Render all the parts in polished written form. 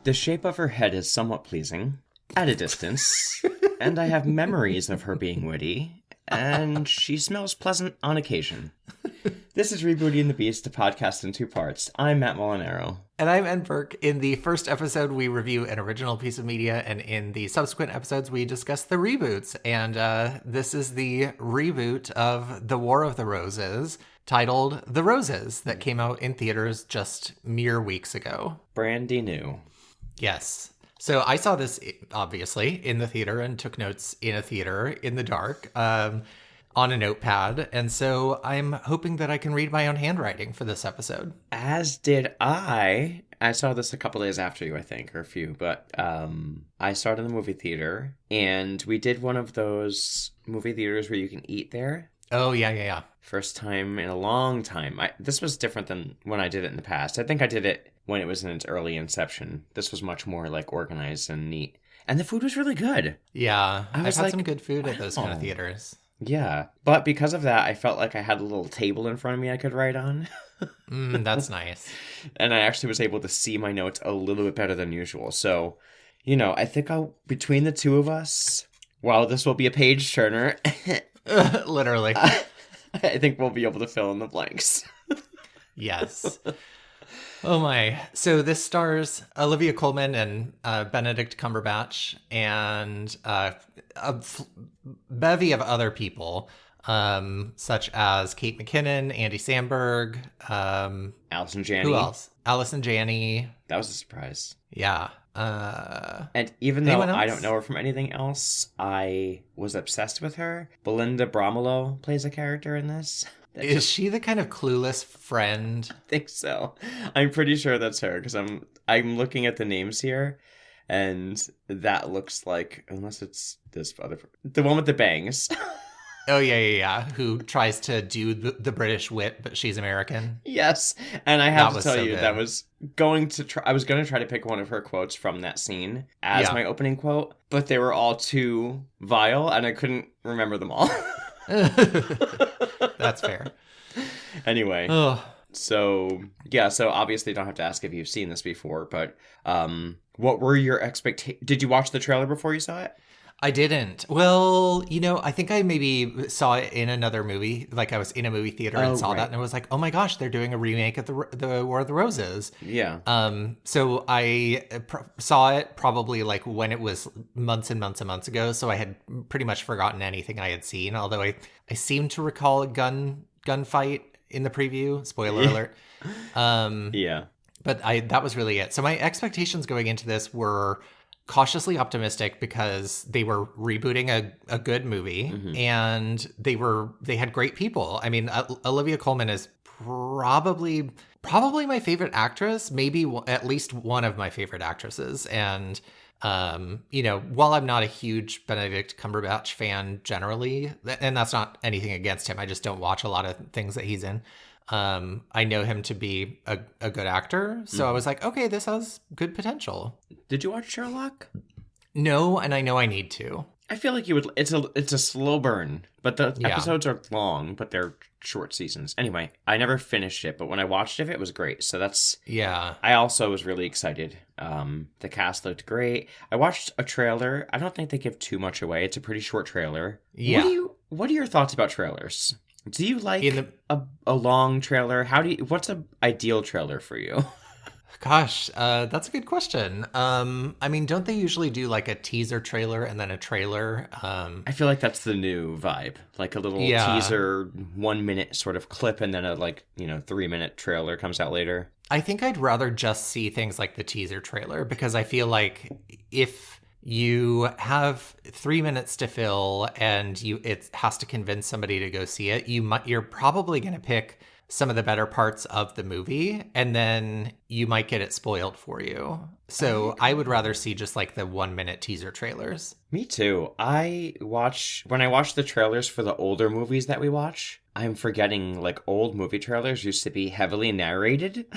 The shape of her head is somewhat pleasing, at a distance, and I have memories of her being witty, and she smells pleasant on occasion. This is Rebooting the Beast, a podcast in 2 parts. I'm Matt Molinaro. And I'm Ed Burke. In the first episode, we review an original piece of media, and in the subsequent episodes, we discuss the reboots. And this is the reboot of The War of the Roses, titled The Roses, that came out in theaters just mere weeks ago. Brandy new. Yes. So I saw this, obviously, in the theater and took notes in a theater in the dark on a notepad. And so I'm hoping that I can read my own handwriting for this episode. As did I. I saw this a couple days after you, I think, or a few. But I saw it in the movie theater. And we did one of those movie theaters where you can eat there. Oh, yeah. First time in a long time. This was different than when I did it in the past. I think I did it when it was in its early inception. This was much more like organized and neat. And the food was really good. Yeah, I've had like, some good food at those kind of theaters. Yeah, but because of that, I felt like I had a little table in front of me I could write on. That's nice. And I actually was able to see my notes a little bit better than usual. So, I think between the two of us, while this will be a page turner, literally, I think we'll be able to fill in the blanks. Yes. Oh my. So this stars Olivia Colman and Benedict Cumberbatch and a bevy of other people, such as Kate McKinnon, Andy Samberg, Allison Janney. Who else? Allison Janney. That was a surprise. Yeah. And even though I don't know her from anything else, I was obsessed with her. Belinda Bromolo plays a character in this. Is she the kind of clueless friend? I think so. I'm pretty sure that's her because I'm looking at the names here, and that looks like, unless it's this other, the one with the bangs. Oh yeah. Who tries to do the British wit, but she's American. Yes, and I have to tell you, good. that was going to try. I was going to try to pick one of her quotes from that scene as my opening quote, but they were all too vile, and I couldn't remember them all. That's fair. Anyway, so obviously don't have to ask if you've seen this before, but what were your expectations? Did you watch the trailer before you saw it? I didn't. Well, I think I maybe saw it in another movie. Like I was in a movie theater and saw that, and I was like, oh my gosh, they're doing a remake of the War of the Roses. Yeah. So I saw it probably like when it was months and months and months ago. So I had pretty much forgotten anything I had seen. Although I seem to recall a gunfight in the preview. Spoiler alert. Yeah. But that was really it. So my expectations going into this were cautiously optimistic because they were rebooting a good movie, and they had great people. I mean, Olivia Colman is probably my favorite actress, maybe at least one of my favorite actresses. And while I'm not a huge Benedict Cumberbatch fan generally, and that's not anything against him, I just don't watch a lot of things that he's in. I know him to be a good actor, so I was like, okay, this has good potential. Did you watch Sherlock? No, and I know I need to. I feel like you would. It's a slow burn, but the episodes are long, but they're short seasons. Anyway, I never finished it, but when I watched it was great. So that's I also was really excited. The cast looked great. I watched a trailer. I don't think they give too much away. It's a pretty short trailer. Yeah. What are your thoughts about trailers? Do you like a long trailer? What's an ideal trailer for you? Gosh, that's a good question. I mean, don't they usually do like a teaser trailer and then a trailer? I feel like that's the new vibe. Like a little teaser, 1 minute sort of clip, and then a 3-minute trailer comes out later. I think I'd rather just see things like the teaser trailer, because I feel like if you have 3 minutes to fill and it has to convince somebody to go see it, you're probably going to pick some of the better parts of the movie, and then you might get it spoiled for you. So I would rather see just like the 1 minute teaser trailers. Me too. When I watch the trailers for the older movies that we watch, I'm forgetting like old movie trailers used to be heavily narrated.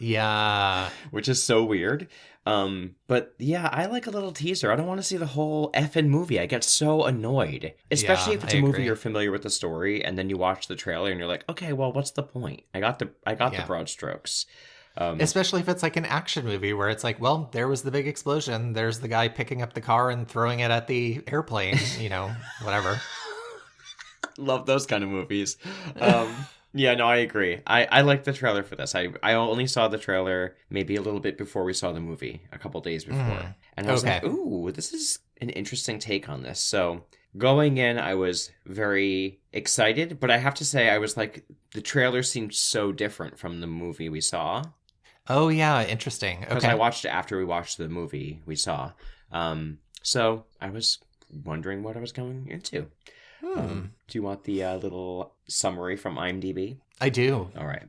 Yeah. Which is so weird. But yeah, I like a little teaser. I don't want to see the whole effing movie. I get so annoyed. Especially if it's a movie you're familiar with the story and then you watch the trailer and you're like, okay, well, what's the point? I got the broad strokes. Especially if it's like an action movie where it's like, well, there was the big explosion. There's the guy picking up the car and throwing it at the airplane, whatever. Love those kind of movies. Yeah, no, I agree. I like the trailer for this. I only saw the trailer maybe a little bit before we saw the movie, a couple days before. And I was like, ooh, this is an interesting take on this. So going in, I was very excited, but I have to say, I was like, the trailer seemed so different from the movie we saw. Oh, yeah, interesting. Because I watched it after we watched the movie we saw. So I was wondering what I was going into. Do you want the little summary from IMDb? I do. All right.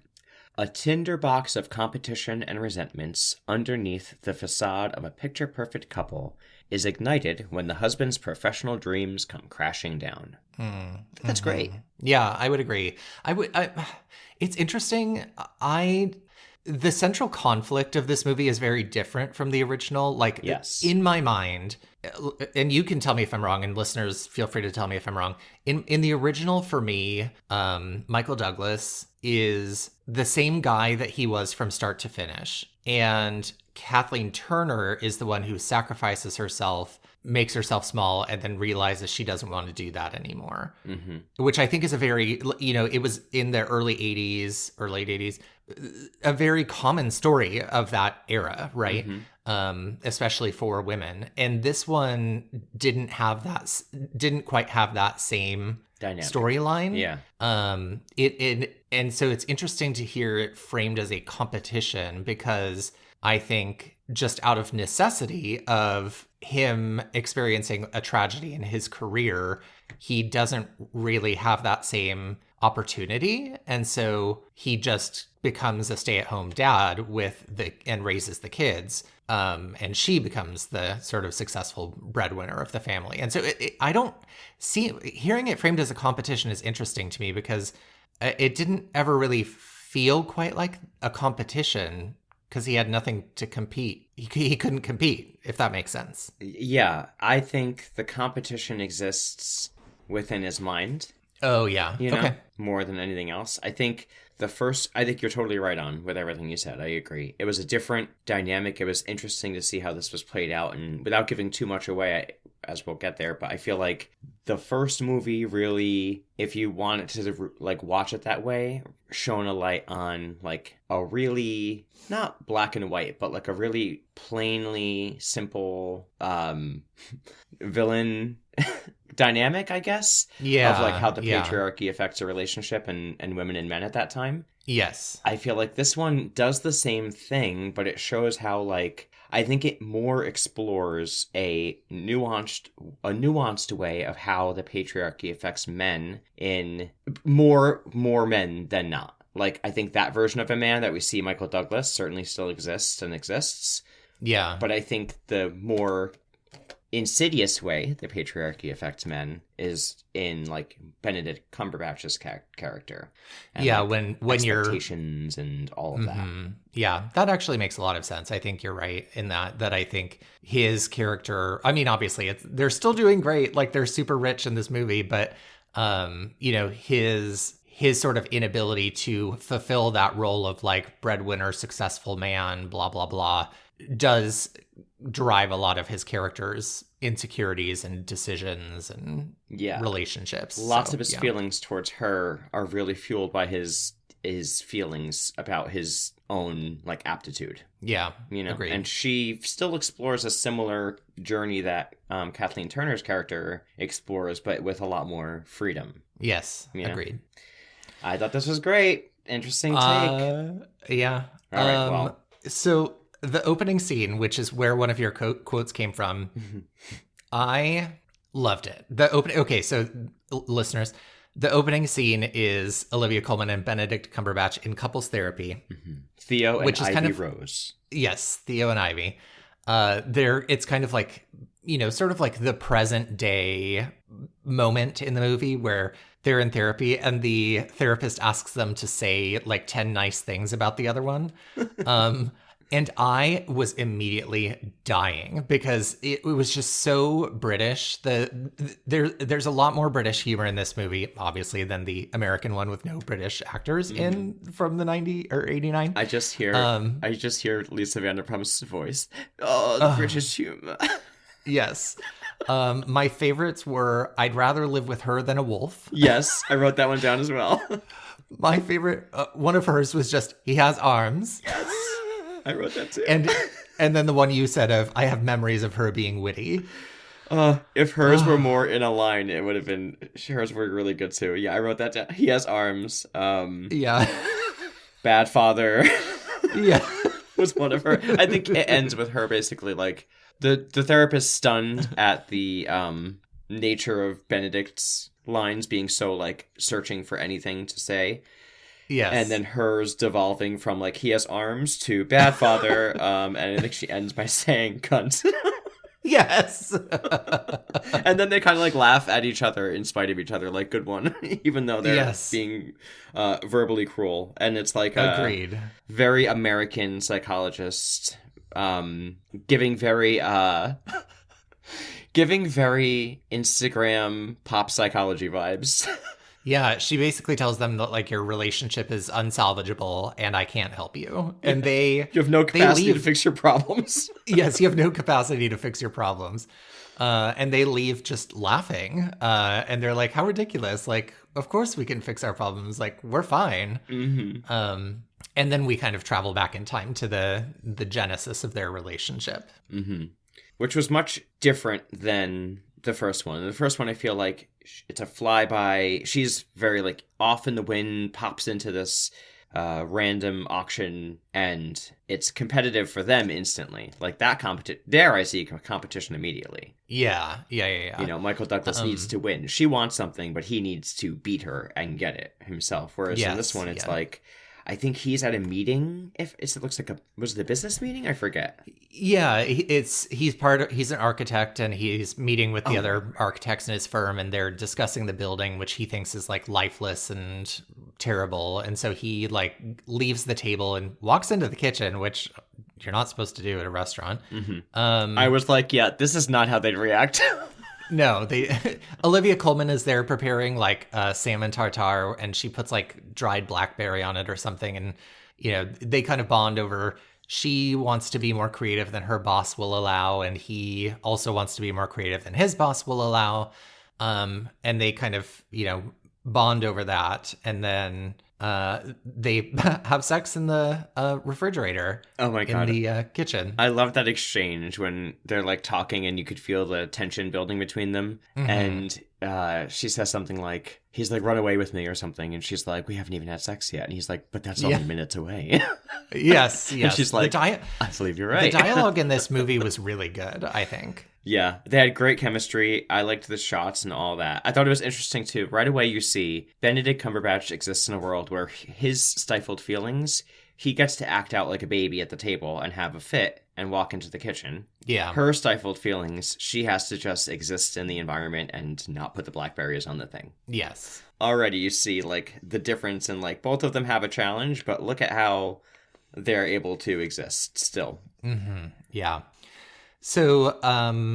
A tinderbox of competition and resentments underneath the facade of a picture-perfect couple is ignited when the husband's professional dreams come crashing down. That's great. Yeah, I would agree. It's interesting. The central conflict of this movie is very different from the original. Like, yes. In my mind, and you can tell me if I'm wrong, and listeners, feel free to tell me if I'm wrong. In the original, for me, Michael Douglas is the same guy that he was from start to finish. And Kathleen Turner is the one who sacrifices herself, makes herself small, and then realizes she doesn't want to do that anymore. Which I think is a very, it was in the early 80s or late 80s, a very common story of that era, right? Especially for women. And this one didn't quite have that same storyline. Yeah. And so it's interesting to hear it framed as a competition, because I think just out of necessity of him experiencing a tragedy in his career, he doesn't really have that same opportunity. And so he just becomes a stay-at-home dad and raises the kids. And she becomes the sort of successful breadwinner of the family. And so I don't see, hearing it framed as a competition is interesting to me, because it didn't ever really feel quite like a competition, because he had nothing to compete. He couldn't compete, if that makes sense. Yeah, I think the competition exists within his mind. Oh, yeah. Okay. More than anything else. I think you're totally right on with everything you said. I agree. It was a different dynamic. It was interesting to see how this was played out. And without giving too much away, as we'll get there, but I feel like the first movie really, if you wanted to watch it that way, shone a light on a really, not black and white, but a really plainly simple villain dynamic, I guess. Yeah. Of how the patriarchy affects a relationship and women and men at that time. Yes. I feel like this one does the same thing, but it shows how I think it more explores a nuanced way of how the patriarchy affects men in more men than not. I think that version of a man that we see Michael Douglas certainly still exists. Yeah. But I think the more insidious way the patriarchy affects men is in Benedict Cumberbatch's character. And, yeah, when you're expectations and all of that. Yeah, that actually makes a lot of sense. I think you're right in that I think his character, I mean, obviously they're still doing great. They're super rich in this movie, but his sort of inability to fulfill that role of breadwinner, successful man, blah, blah, blah, does drive a lot of his character's insecurities and decisions and relationships. Lots of his feelings towards her are really fueled by his feelings about his own aptitude. Yeah, agreed. And she still explores a similar journey that Kathleen Turner's character explores, but with a lot more freedom. Yes, agreed. I thought this was great. Interesting take. Yeah. All right, well. So the opening scene, which is where one of your quotes came from, I loved it. Okay, so listeners, the opening scene is Olivia Colman and Benedict Cumberbatch in couples therapy. Theo and Ivy Rose. Yes, Theo and Ivy. It's kind of sort of the present day moment in the movie where they're in therapy and the therapist asks them to say 10 nice things about the other one. And I was immediately dying because it was just so British. There's a lot more British humor in this movie, obviously, than the American one with no British actors in from the 90 or 89. I just hear Lisa Vanderpump's voice. Oh, the British humor. Yes. My favorites were "I'd rather live with her than a wolf." Yes, I wrote that one down as well. My favorite, one of hers was just, "He has arms." Yes. I wrote that too. And then the one you said of, "I have memories of her being witty." If hers were more in a line, it would have been, hers were really good too. Yeah, I wrote that down. He has arms. Yeah. Bad father. Yeah. Was one of her. I think it ends with her basically like, the therapist stunned at the nature of Benedikt's lines being so like searching for anything to say. Yes. And then hers devolving from like, "He has arms" to "bad father." And I think she ends by saying "cunt." Yes. And then they kind of like laugh at each other in spite of each other, like, good one, even though they're being verbally cruel. And it's like agreed. Very American psychologist, giving very Instagram pop psychology vibes. Yeah, she basically tells them that like, your relationship is unsalvageable and I can't help you. And you have no capacity to fix your problems. Yes, you have no capacity to fix your problems. And they leave just laughing. And they're like, "How ridiculous. Like, of course we can fix our problems. Like, we're fine." Mm-hmm. And then we kind of travel back in time to the genesis of their relationship. Mm-hmm. Which was much different than the first one. The first one, I feel like it's a flyby. She's very like off in the wind, pops into this random auction, and it's competitive for them instantly. Like that there I see competition immediately. Yeah. You know, Michael Douglas needs to win. She wants something, but he needs to beat her and get it himself. Whereas in this one, it's like, I think he's at a meeting. It looks like was it a business meeting? I forget. Yeah, he's an architect, and he's meeting with the other architects in his firm, and they're discussing the building, which he thinks is like lifeless and terrible. And so he like leaves the table and walks into the kitchen, which you're not supposed to do at a restaurant. Mm-hmm. I was like, yeah, this is not how they'd react. No, Olivia Colman is there preparing like salmon tartare, and she puts like dried blackberry on it or something. And, you know, they kind of bond over, she wants to be more creative than her boss will allow, and he also wants to be more creative than his boss will allow. And they kind of, you know, bond over that. And then they have sex in the refrigerator. Oh my God. In the kitchen. I love that exchange when they're like talking and you could feel the tension building between them. Mm-hmm. And she says something like, he's like, "Run away with me" or something. And she's like, "We haven't even had sex yet." And he's like, "But that's only minutes away." Yes. And she's like, "I believe you're right." The dialogue in this movie was really good, I think. Yeah, they had great chemistry. I liked the shots and all that. I thought it was interesting, too. Right away, you see Benedict Cumberbatch exists in a world where his stifled feelings, he gets to act out like a baby at the table and have a fit and walk into the kitchen. Yeah. Her stifled feelings, she has to just exist in the environment and not put the blackberries on the thing. Yes. Already, you see, like, the difference in, like, both of them have a challenge, but look at how they're able to exist still. Mm-hmm. Yeah. So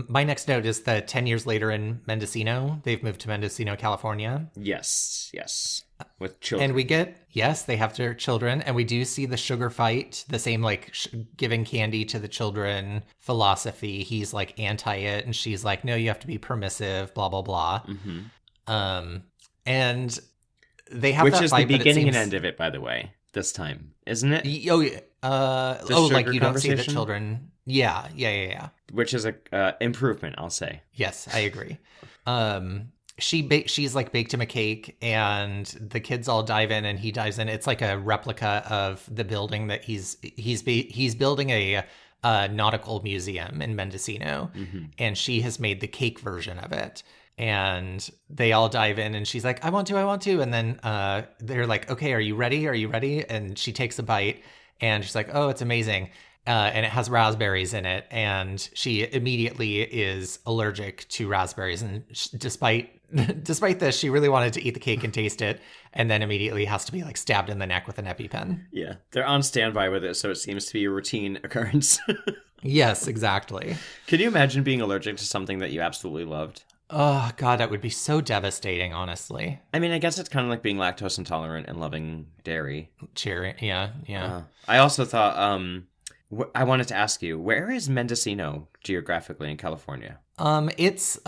my next note is that 10 years later in Mendocino, they've moved to Mendocino, California. Yes. With children. And we they have their children, and we do see the sugar fight, the same like giving candy to the children philosophy. He's like anti it, and she's like, "No, you have to be permissive, blah, blah, blah." Mm-hmm. And they have which is fight, the beginning and end of it, by the way, this time, isn't it? Like you don't see the children. Yeah. Which is a improvement, I'll say. Yes, I agree. She's like baked him a cake, and the kids all dive in, and he dives in. It's like a replica of the building that he's building a nautical museum in Mendocino, and she has made the cake version of it. And they all dive in, and she's like, I want to. And then they're like, "Okay, are you ready? And she takes a bite, and she's like, "Oh, it's amazing." And it has raspberries in it, and she immediately is allergic to raspberries. And despite despite this, she really wanted to eat the cake and taste it, and then immediately has to be like stabbed in the neck with an EpiPen. Yeah, they're on standby with it, so it seems to be a routine occurrence. Yes, exactly. Can you imagine being allergic to something that you absolutely loved? Oh, God, that would be so devastating, honestly. I mean, I guess it's kind of like being lactose intolerant and loving dairy. Cherry, yeah. I also thought, I wanted to ask you, where is Mendocino geographically in California? It's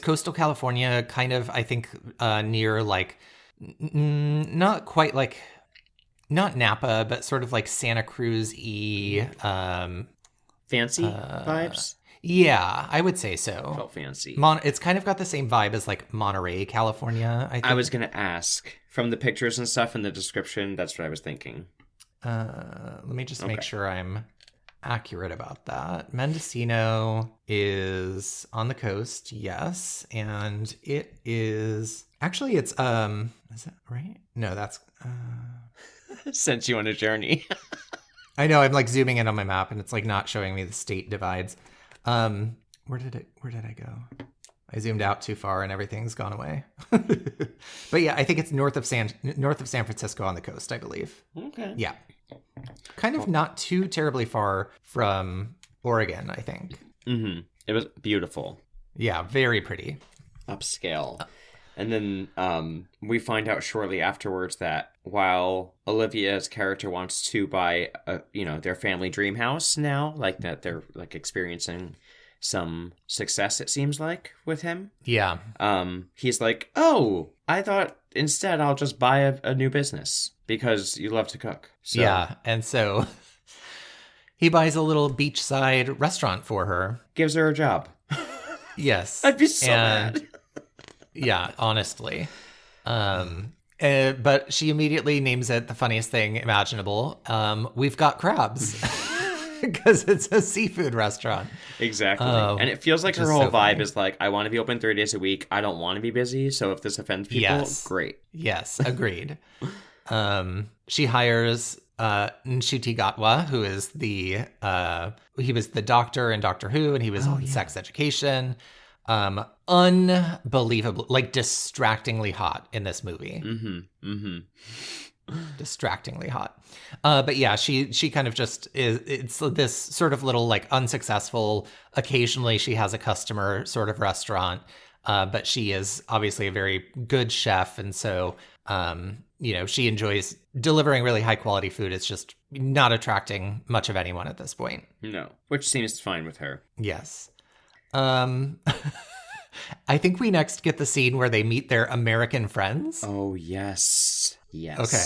coastal California, kind of, I think, near like, not quite like, not Napa, but sort of like Santa Cruz-y. Fancy vibes? Yeah, I would say so. Felt fancy. It's kind of got the same vibe as like Monterey, California, I think. I was going to ask. From the pictures and stuff in the description, that's what I was thinking. Let me just make sure I'm accurate about that. Mendocino is on the coast, yes. And it is... Actually, it's... Is that right? No, that's... Sent you on a journey. I know, I'm like zooming in on my map and it's like not showing me the state divides. Where did I go? I zoomed out too far and everything's gone away. But yeah, I think it's north of San Francisco on the coast, I believe. Okay. Yeah. Kind of not too terribly far from Oregon, I think. Mm-hmm. It was beautiful. Yeah, very pretty. Upscale. And then we find out shortly afterwards that while Olivia's character wants to buy, their family dream house now, like that they're like experiencing some success, it seems like, with him. Yeah. He's like, oh, I thought instead I'll just buy a new business because you love to cook. So. Yeah, and so he buys a little beachside restaurant for her. Gives her a job. Yes. I'd be so mad. Yeah, honestly. But she immediately names it the funniest thing imaginable. We've got crabs. Because it's a seafood restaurant. Exactly. And it feels like her whole vibe funny. is like, I want to be open 3 days a week. I don't want to be busy. So if this offends people, great. Yes, agreed. She hires Nshuti Gatwa, who is he was the doctor in Doctor Who, and he was in sex education. Unbelievable, like distractingly hot in this movie. Distractingly hot. But yeah, she kind of just it's this sort of little like unsuccessful, occasionally she has a customer sort of restaurant. But she is obviously a very good chef. And so, she enjoys delivering really high quality food. It's just not attracting much of anyone at this point. No, which seems fine with her. Yes. I think we next get the scene where they meet their American friends. Oh, yes. Yes. Okay.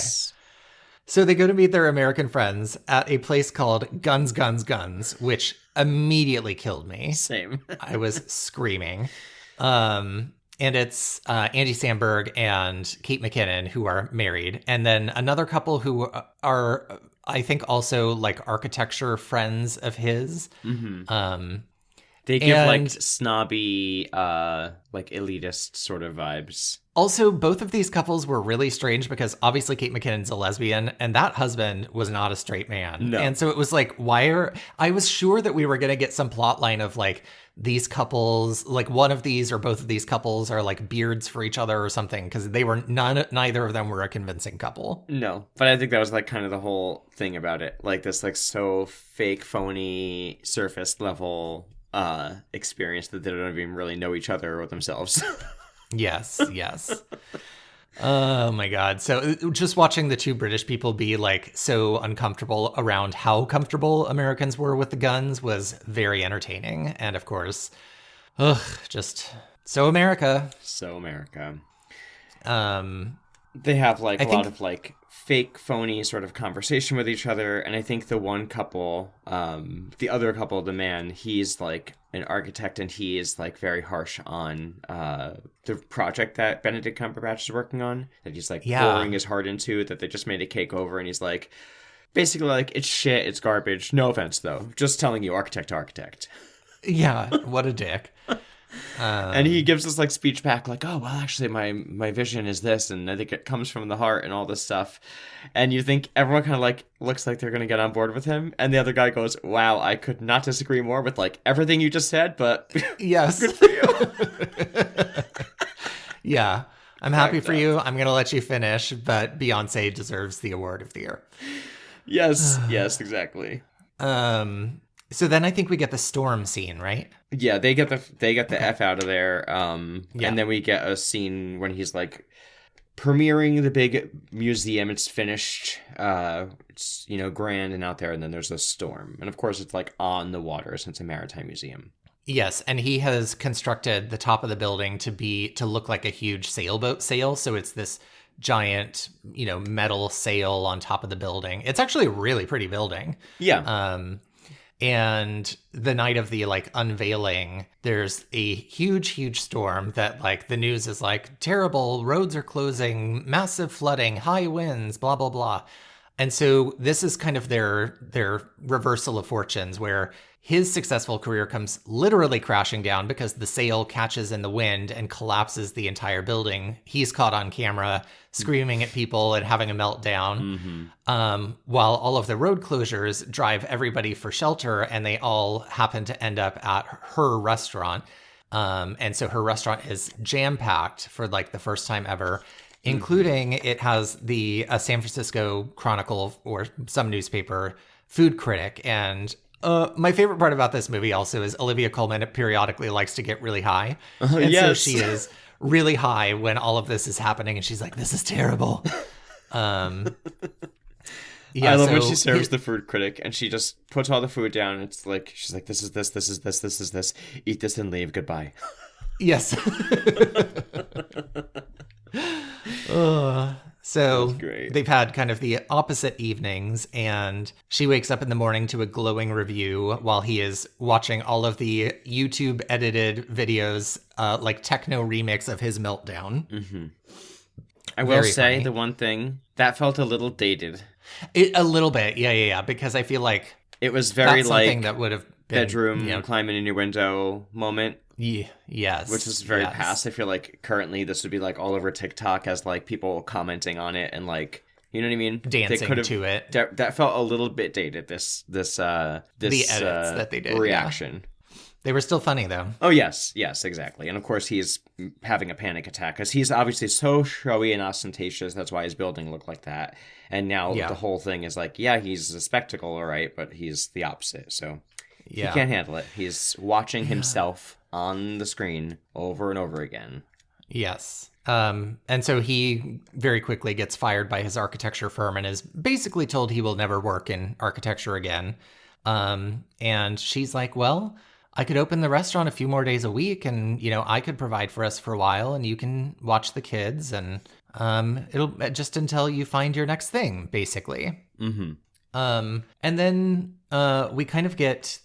So they go to meet their American friends at a place called Guns, Guns, Guns, which immediately killed me. Same. I was screaming. And it's Andy Samberg and Kate McKinnon who are married. And then another couple who are, I think, also like architecture friends of his. Mm-hmm. They give like snobby, like elitist sort of vibes. Also, both of these couples were really strange because obviously Kate McKinnon's a lesbian and that husband was not a straight man. No. And so it was like, I was sure that we were going to get some plot line of like these couples, like one of these or both of these couples are like beards for each other or something, because they were neither of them were a convincing couple. No, but I think that was like kind of the whole thing about it. Like this like so fake, phony, surface level experience that they don't even really know each other or themselves. Yes. Oh my God. So just watching the two British people be like so uncomfortable around how comfortable Americans were with the guns was very entertaining. And of course, just so America. So America. They have like a lot of like fake, phony sort of conversation with each other. And I think the one couple, the other couple, the man, he's like an architect and he is like very harsh on the project that Benedict Cumberbatch is working on, that he's like pouring his heart into, that they just made a cake over. And he's like, basically like, it's shit, it's garbage. No offense though. Just telling you, architect to architect. Yeah, what a dick. And he gives this like speech back like, oh, well, actually my vision is this, and I think it comes from the heart and all this stuff. And you think everyone kind of like looks like they're going to get on board with him. And the other guy goes, wow, I could not disagree more with like everything you just said, but yes, good for you. Yeah. I'm happy for you. I'm going to let you finish, but Beyonce deserves the award of the year. Yes, exactly. So then I think we get the storm scene, right? Yeah, they get the F out of there. And then we get a scene when he's like premiering the big museum. It's finished. It's, grand and out there, and then there's a storm. And of course it's like on the water since it's a maritime museum. Yes, and he has constructed the top of the building to look like a huge sailboat sail. So it's this giant, metal sail on top of the building. It's actually a really pretty building. Yeah. And the night of the unveiling, there's a huge storm that the news is terrible, roads are closing, massive flooding, high winds, blah, blah, blah. And so this is kind of their reversal of fortunes, where his successful career comes literally crashing down because the sail catches in the wind and collapses the entire building. He's caught on camera screaming at people and having a meltdown, while all of the road closures drive everybody for shelter, and they all happen to end up at her restaurant. And so her restaurant is jam-packed for the first time ever, including it has the San Francisco Chronicle or some newspaper food critic. And my favorite part about this movie also is Olivia Colman periodically likes to get really high. And yes. So she is really high when all of this is happening, and she's like, this is terrible. I love when she serves the food critic and she just puts all the food down. It's like, she's like, this is this. Eat this and leave. Goodbye. Yes. So they've had kind of the opposite evenings, and she wakes up in the morning to a glowing review while he is watching all of the YouTube edited videos, techno remix of his meltdown. Mm-hmm. I will say the one thing that felt a little dated. A little bit. Yeah. Because I feel like it was very something that would have been, bedroom climbing in your window moment. Yeah, yes. Which is very past. I feel like currently this would be all over TikTok as people commenting on it and you know what I mean? Dancing to it. That felt a little bit dated, this the edits that they did. Reaction. Yeah. They were still funny though. Oh yes, exactly. And of course he's having a panic attack because he's obviously so showy and ostentatious. That's why his building looked like that. And now the whole thing is he's a spectacle, all right, but he's the opposite. So he can't handle it. He's watching himself on the screen over and over again. Yes. And so he very quickly gets fired by his architecture firm and is basically told he will never work in architecture again. And she's like, well, I could open the restaurant a few more days a week and, I could provide for us for a while and you can watch the kids and it'll just until you find your next thing, basically. Mm-hmm. And then we kind of get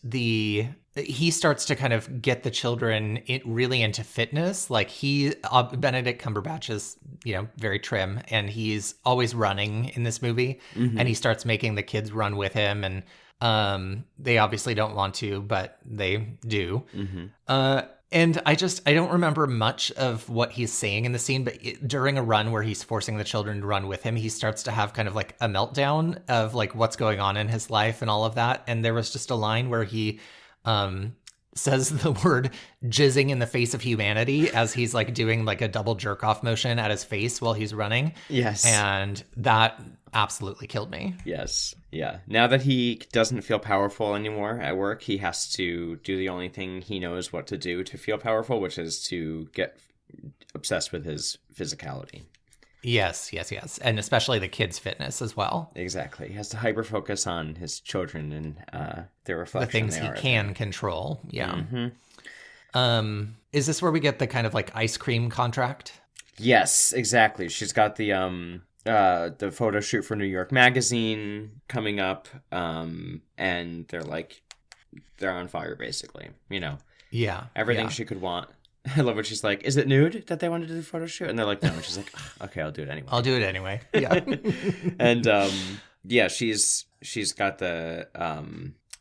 he starts to kind of get the children really into fitness. Benedict Cumberbatch is, very trim, and he's always running in this movie. Mm-hmm. And he starts making the kids run with him, and they obviously don't want to, but they do. Mm-hmm. And I don't remember much of what he's saying in the scene, but during a run where he's forcing the children to run with him, he starts to have kind of a meltdown of what's going on in his life and all of that. And there was just a line where he says the word jizzing in the face of humanity as he's doing a double jerk off motion at his face while he's running. Yes. And that absolutely killed me. Yes. Yeah. Now that he doesn't feel powerful anymore at work, he has to do the only thing he knows what to do to feel powerful, which is to get obsessed with his physicality. Yes. And especially the kids' fitness as well. Exactly. He has to hyper-focus on his children and their reflection. The things he can control. Yeah. Mm-hmm. Is this where we get the kind of ice cream contract? Yes, exactly. She's got the photo shoot for New York Magazine coming up, and they're on fire, basically. Yeah. Everything she could want. I love what she's like, is it nude that they wanted to do the photo shoot? And they're like, no. And she's like, okay, I'll do it anyway. Yeah. And she's got the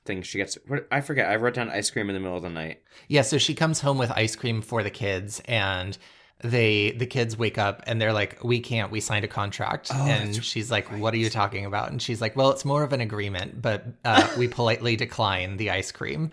thing she gets. I forget. I wrote down ice cream in the middle of the night. Yeah. So she comes home with ice cream for the kids, and the kids wake up and they're like, we can't, we signed a contract. And she's like, what are you talking about? And she's like, well, it's more of an agreement, but we politely decline the ice cream.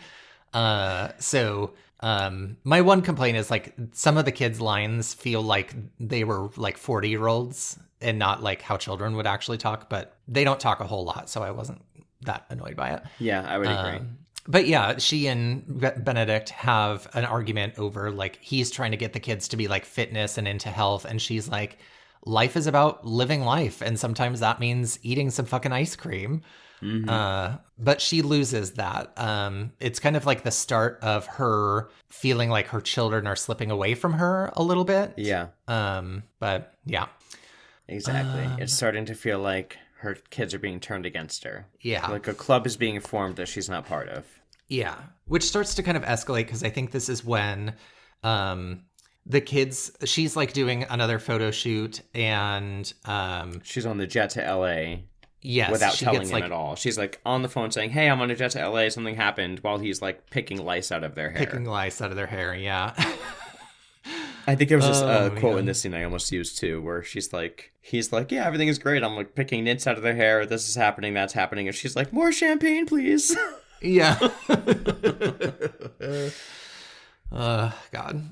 So My one complaint is like some of the kids' lines feel like they were like 40-year-olds and not like how children would actually talk, but they don't talk a whole lot, so I wasn't that annoyed by it. Yeah, I would agree. But yeah, she and Benedict have an argument over like he's trying to get the kids to be like fitness and into health, and she's like, life is about living life, and sometimes that means eating some fucking ice cream. Mm-hmm. But she loses that. It's kind of like the start of her feeling like her children are slipping away from her a little bit. Yeah. But yeah. Exactly. It's starting to feel like her kids are being turned against her. Yeah. Like a club is being formed that she's not part of. Yeah. Which starts to kind of escalate because I think this is when the kids, she's like doing another photo shoot and she's on the jet to LA. Yes. Without telling him at all. She's like on the phone saying, hey, I'm on a jet to LA. Something happened, while he's like picking lice out of their hair. Picking lice out of their hair, yeah. I think there was this quote in this scene I almost used too, where he's like, yeah, everything is great. I'm like picking nits out of their hair. This is happening. That's happening. And she's like, more champagne, please. Yeah. God.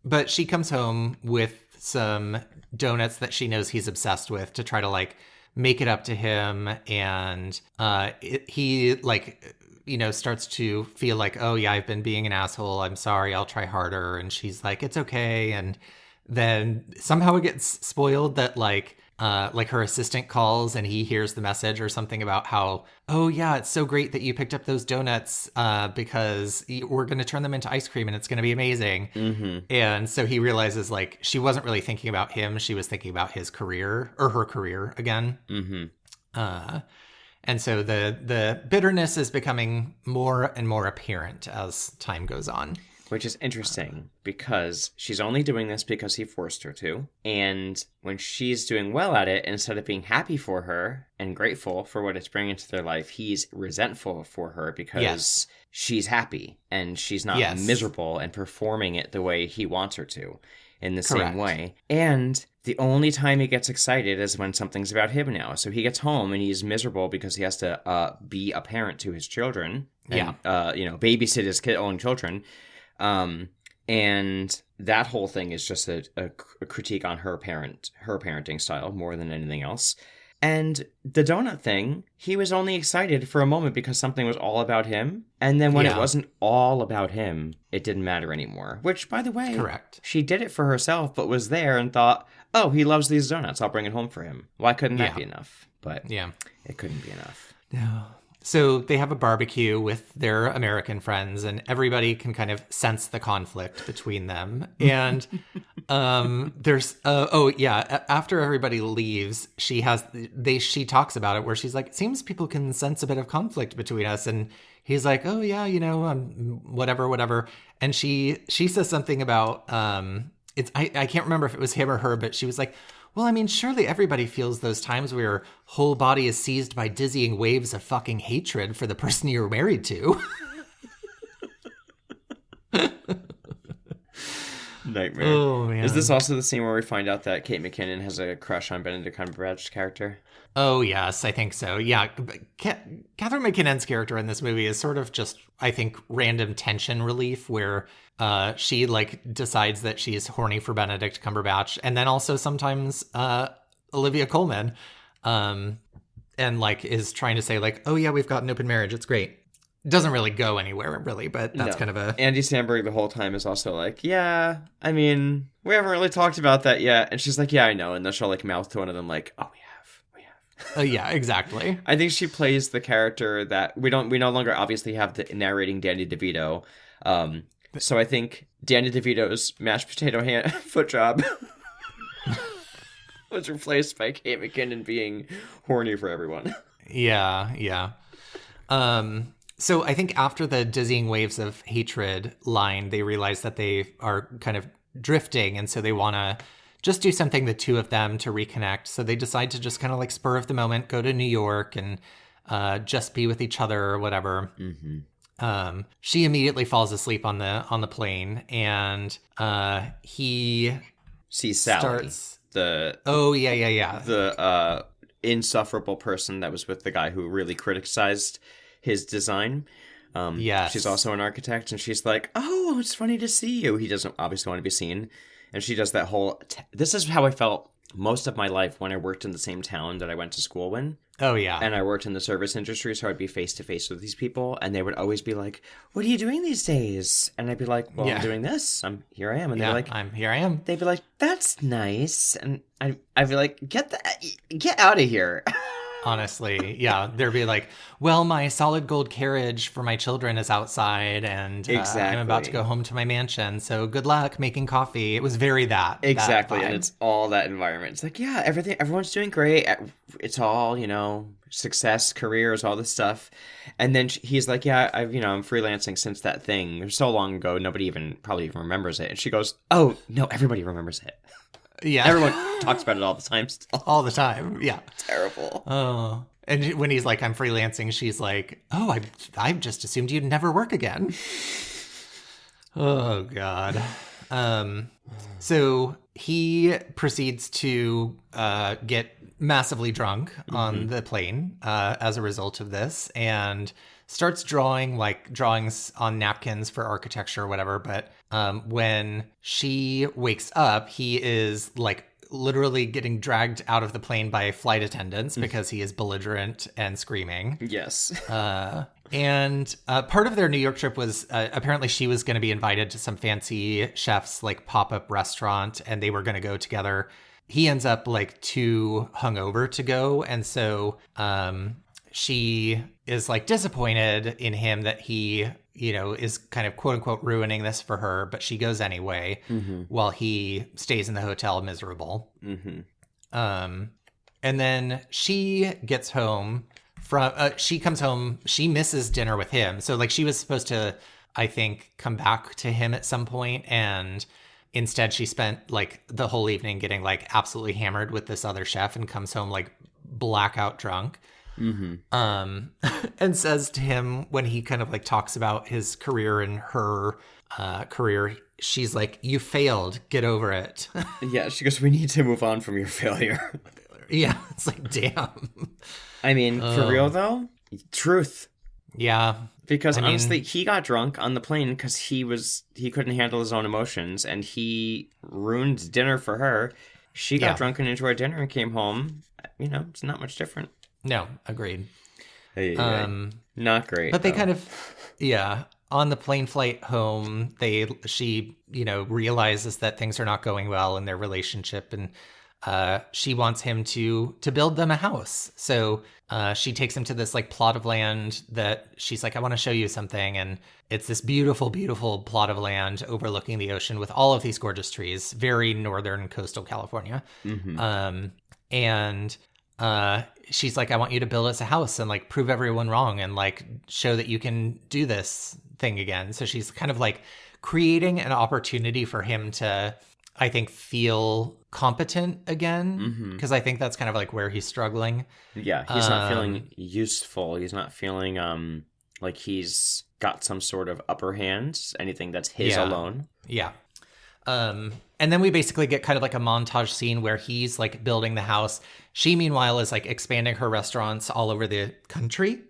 But she comes home with some donuts that she knows he's obsessed with to try to like make it up to him. And he like, you know, starts to feel like, oh yeah, I've been being an asshole. I'm sorry. I'll try harder. And she's like, it's okay. And then somehow it gets spoiled that like her assistant calls and he hears the message or something about how, oh yeah, it's so great that you picked up those donuts because we're going to turn them into ice cream and it's going to be amazing. Mm-hmm. And so he realizes like she wasn't really thinking about him. She was thinking about his career or her career again. Mm-hmm. And so the bitterness is becoming more and more apparent as time goes on. Which is interesting because she's only doing this because he forced her to. And when she's doing well at it, instead of being happy for her and grateful for what it's bringing to their life, he's resentful for her because she's happy and she's not miserable and performing it the way he wants her to in the same way. And the only time he gets excited is when something's about him now. So he gets home and he's miserable because he has to be a parent to his children and, babysit his own children. And that whole thing is just a critique on her parenting style more than anything else. And the donut thing, he was only excited for a moment because something was all about him. And then when it wasn't all about him, it didn't matter anymore. Which, by the way, she did it for herself, but was there and thought, oh, he loves these donuts. I'll bring it home for him. Why couldn't that be enough? But it couldn't be enough. No. So they have a barbecue with their American friends, and everybody can kind of sense the conflict between them. And there's after everybody leaves, she talks about it where she's like, it seems people can sense a bit of conflict between us. And he's like, oh yeah, whatever. And she says something about I can't remember if it was him or her, but she was like, well, I mean, surely everybody feels those times where your whole body is seized by dizzying waves of fucking hatred for the person you're married to. Nightmare. Oh, man. Is this also the scene where we find out that Kate McKinnon has a crush on Benedict Cumberbatch's character? Oh, yes, I think so. Yeah, Catherine McKinnon's character in this movie is sort of just, I think, random tension relief where she, like, decides that she's horny for Benedict Cumberbatch. And then also sometimes Olivia Colman and, like, is trying to say, like, oh, yeah, we've got an open marriage. It's great. Doesn't really go anywhere, really, but that's kind of a... Andy Samberg the whole time is also like, yeah, I mean, we haven't really talked about that yet. And she's like, yeah, I know. And then she'll, like, mouth to one of them like, oh, we have. Yeah, exactly. I think she plays the character that we no longer obviously have the narrating Danny DeVito. So I think Danny DeVito's mashed potato foot job was replaced by Kate McKinnon being horny for everyone. Yeah. So I think after the dizzying waves of hatred line, they realize that they are kind of drifting, and so they want to just do something, the two of them, to reconnect. So they decide to just kind of like spur of the moment, go to New York and just be with each other or whatever. Mm-hmm. She immediately falls asleep on the plane, and he sees Sally. The insufferable person that was with the guy who really criticized his design. Yes. She's also an architect, and she's like, oh, it's funny to see you. He doesn't obviously want to be seen. And she does that whole... This is how I felt most of my life when I worked in the same town that I went to school in. Oh, yeah. And I worked in the service industry, so I'd be face-to-face with these people, and they would always be like, what are you doing these days? And I'd be like, well, I'm doing this. Here I am. And they're like... Here I am. They'd be like, that's nice. And I'd be like, get out of here. Honestly, yeah. They'd be like, well, my solid gold carriage for my children is outside, and I'm about to go home to my mansion, so good luck making coffee. It was very that. Exactly, that and it's all that environment. It's like, yeah, everyone's doing great. It's all, success, careers, all this stuff. And then he's like, yeah, I'm freelancing since that thing. It was so long ago, nobody probably even remembers it. And she goes, oh, no, everybody remembers it. Yeah. Everyone talks about it all the time still. All the time, yeah. Terrible. Oh. And when he's like, I'm freelancing, she's like, oh, I just assumed you'd never work again. Oh, God. So he proceeds to get massively drunk on the plane as a result of this, and starts drawing drawings on napkins for architecture or whatever. But when she wakes up, he is literally getting dragged out of the plane by flight attendants because he is belligerent and screaming. Yes. And part of their New York trip was apparently she was going to be invited to some fancy chef's pop-up restaurant, and they were going to go together. He ends up too hungover to go, and so she is disappointed in him that he is kind of quote unquote ruining this for her, but she goes anyway while he stays in the hotel miserable. And then she gets home from she comes home, she misses dinner with him, so she was supposed to, I think, come back to him at some point, and instead she spent the whole evening getting absolutely hammered with this other chef, and comes home blackout drunk. And says to him, when he kind of talks about his career and her career, she's like, you failed, get over it. Yeah, she goes, we need to move on from your failure. Yeah, it's damn. I mean, for real though, truth. Yeah. Because honestly, he got drunk on the plane because he couldn't handle his own emotions, and he ruined dinner for her. She got drunk and enjoyed dinner and came home. It's not much different. No, agreed. Not great. But they kind of, on the plane flight home, she realizes that things are not going well in their relationship, and she wants him to build them a house. So she takes him to this plot of land that she's like, I want to show you something. And it's this beautiful, beautiful plot of land overlooking the ocean with all of these gorgeous trees, very northern coastal California. And she's like, I want you to build us a house and prove everyone wrong and show that you can do this thing again. So she's kind of creating an opportunity for him to, I think, feel competent again, because I think that's kind of where he's struggling. Yeah, he's not feeling useful. He's not feeling like he's got some sort of upper hand, anything that's his alone. Yeah. And then we basically get kind of a montage scene where he's building the house. She, meanwhile, is expanding her restaurants all over the country,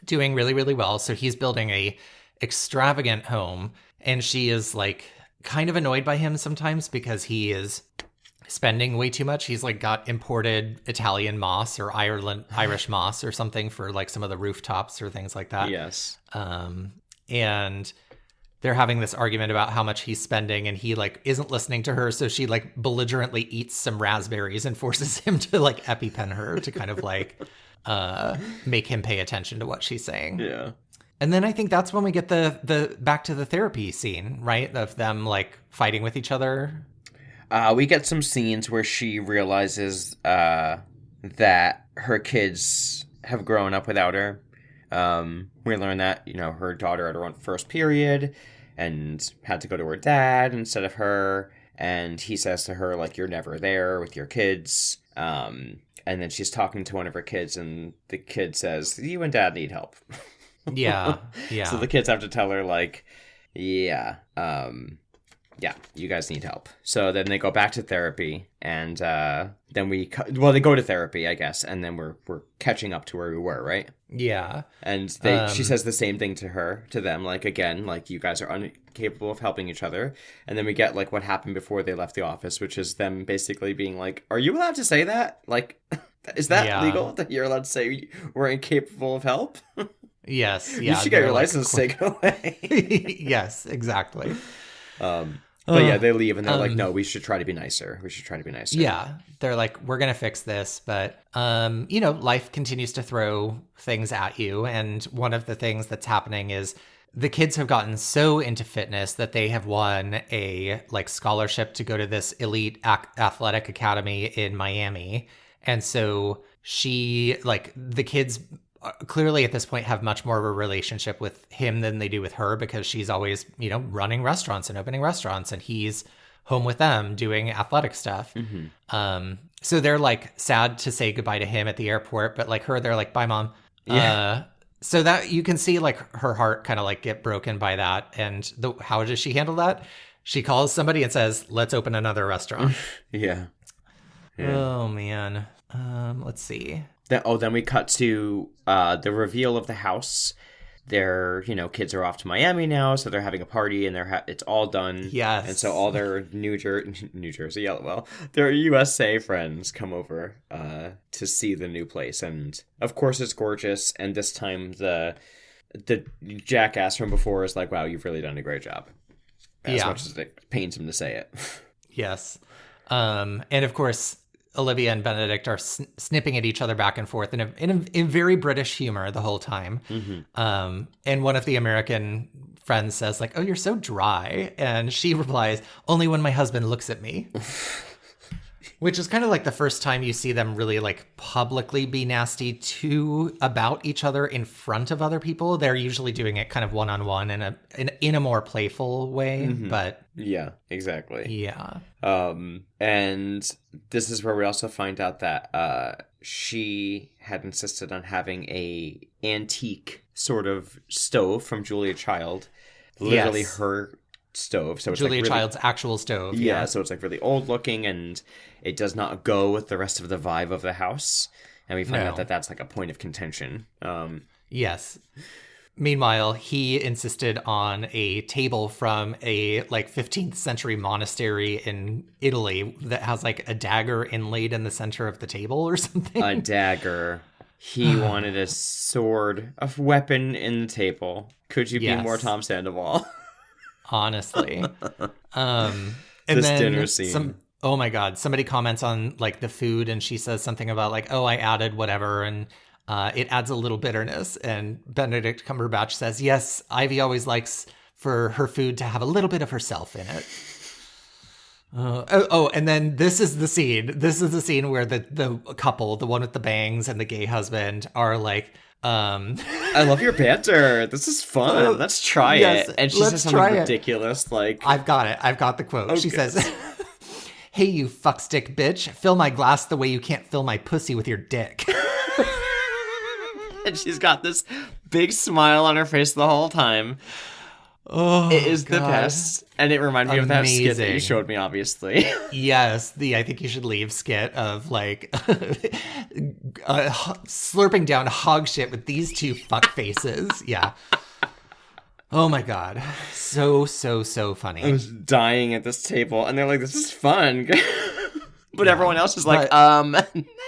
doing really, really well. So he's building a extravagant home, and she is kind of annoyed by him sometimes because he is spending way too much. He's got imported Italian moss or Irish moss or something for some of the rooftops or things like that. Yes. And they're having this argument about how much he's spending, and he isn't listening to her. So she belligerently eats some raspberries and forces him to EpiPen her to kind of make him pay attention to what she's saying. Yeah. And then I think that's when we get the back to the therapy scene, right? Of them fighting with each other. We get some scenes where she realizes that her kids have grown up without her. We learn that, her daughter had her own first period and had to go to her dad instead of her. And he says to her, you're never there with your kids. And then she's talking to one of her kids, and the kid says, you and dad need help. Yeah, yeah. So the kids have to tell her, yeah, you guys need help. So then they go back to therapy, and then they go to therapy, I guess, and then we're catching up to where we were, right? Yeah. And she says the same thing to them, like, again, like, you guys are incapable of helping each other. And then we get, like, what happened before they left the office, which is them basically being like, are you allowed to say that? Like, is that legal that you're allowed to say we're incapable of help? Yes. Yeah. You should get your license taken away. Yes, exactly. But yeah, they leave and they're like, no, we should try to be nicer. Yeah. They're like, we're going to fix this. But, life continues to throw things at you. And one of the things that's happening is the kids have gotten so into fitness that they have won a scholarship to go to this elite athletic academy in Miami. And so the kids clearly at this point have much more of a relationship with him than they do with her, because she's always, running restaurants and opening restaurants, and he's home with them doing athletic stuff. Mm-hmm. So they're sad to say goodbye to him at the airport, but her, they're like, bye, Mom. Yeah. So that you can see her heart kind of get broken by that. And how does she handle that? She calls somebody and says, let's open another restaurant. Yeah. Oh, man. Let's see. Then we cut to the reveal of the house. Their, kids are off to Miami now, so they're having a party, and it's all done. Yes. And so all their New Jersey, their USA friends come over to see the new place, and of course it's gorgeous. And this time the jackass from before is like, "Wow, you've really done a great job." As much as it pains him to say it. Yes. And of course, Olivia and Beneditch are snipping at each other back and forth in very British humor the whole time. Mm-hmm. And one of the American friends says, oh, you're so dry. And she replies, only when my husband looks at me. Which is kind of the first time you see them really publicly be nasty about each other in front of other people. They're usually doing it kind of one-on-one in a more playful way, mm-hmm. but yeah, exactly. Yeah. And this is where we also find out that she had insisted on having a antique sort of stove from Julia Child. Literally her stove. So it's Julia Child's actual stove. Yeah, so it's really old looking, and it does not go with the rest of the vibe of the house. And we find out that that's a point of contention. Yes. Meanwhile, he insisted on a table from a 15th century monastery in Italy that has a dagger inlaid in the center of the table or something. A dagger. He wanted a sword, a weapon in the table. Could you be more Tom Sandoval? Honestly. And this then dinner scene. Oh my God. Somebody comments on the food, and she says something about oh, I added whatever, and it adds a little bitterness. And Benedict Cumberbatch says, yes, Ivy always likes for her food to have a little bit of herself in it. And then this is the scene. This is the scene where the couple, the one with the bangs and the gay husband, are I love your banter. This is fun. Let's try it. And she says something ridiculous I've got it. I've got the quote. Okay. She says, hey, you fuckstick bitch, fill my glass the way you can't fill my pussy with your dick. And she's got this big smile on her face the whole time. Oh, it is the best. And it reminded me of that skit that you showed me, obviously. Yes, the I Think You Should Leave skit of slurping down hog shit with these two fuck faces. Yeah. Oh my God. So funny. I was dying at this table, and they're like, this is fun. But everyone else is